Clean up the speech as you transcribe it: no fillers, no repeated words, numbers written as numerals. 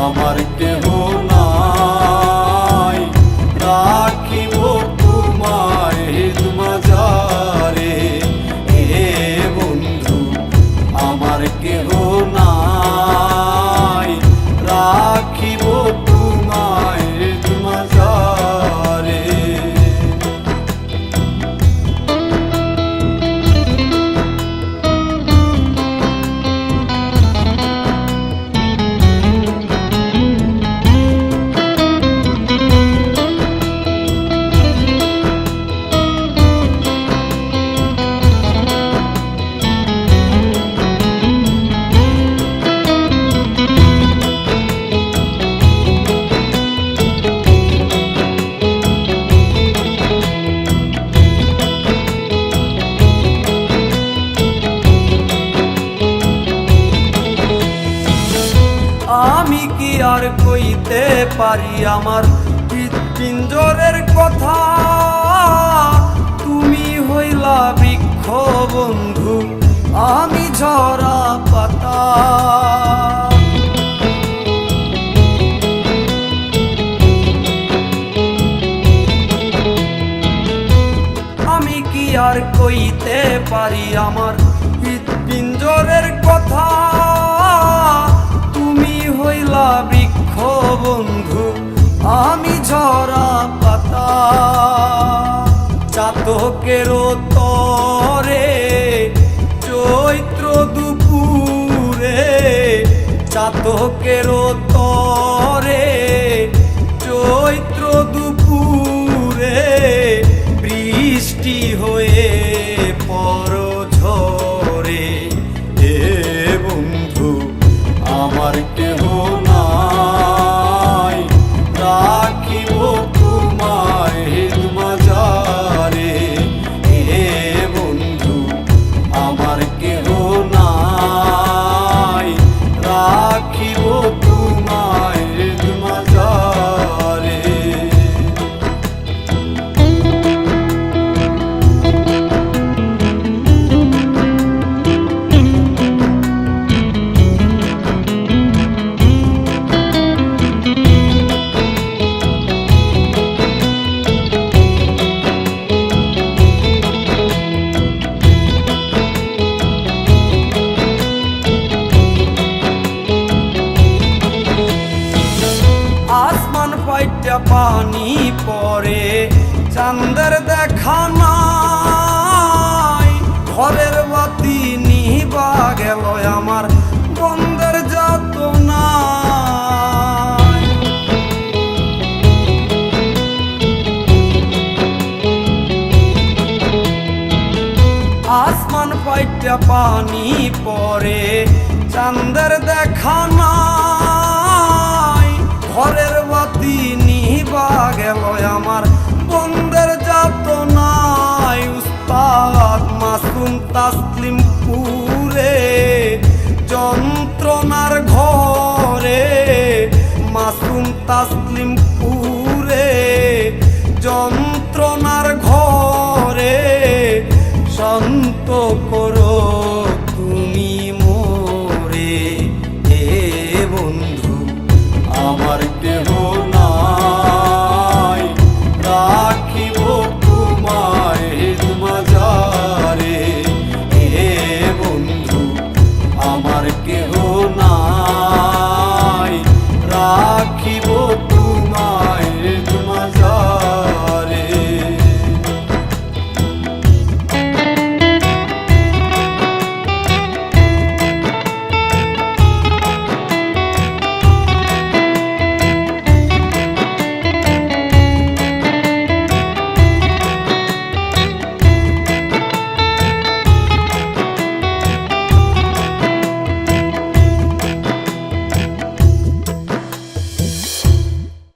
আমার কেহ নাই, রাখিব তোমায় মাজারে। হে বন্ধু আমার কেহ নাই, রাখিব তোমায় মাজারে। আমি কি আর কইতে পারি আমার হৃৎপিঞ্জরের কথা, তুমি হইলা বৃক্ষ বন্ধু, আমি ঝরা পাতা। আমি কি আর কইতে পারি আমার হৃৎপিঞ্জরের কথা, হইলা বৃক্ষ বন্ধু, আমি ঝরা পাতা। চাতকের তরে চৈত্র দুপুরে, চাতকের তরে চৈত্র দুপুরে বৃষ্টি হয়ে পরঝরে। হে বন্ধু আমার কেহ নাই, রাখিব তোমায় মাজারে। হে বন্ধু আমার কেহ নাই, রাখিব তোমায় মাজারে। পানি পরে চাঁদের দেখা নাই, ঘরের বাতি নিভা গেল আমার বন্ধের যাতনা। আসমান ফাইটা পানি পরে চাঁদের দেখা নাই, ঘরের বাতি নিভা গেল আমার বন্ধের যাতনায়। উস্তাদ মাসুম তাসলিম পুরে যন্ত্রণার ঘরে, মাসুম তাসলিম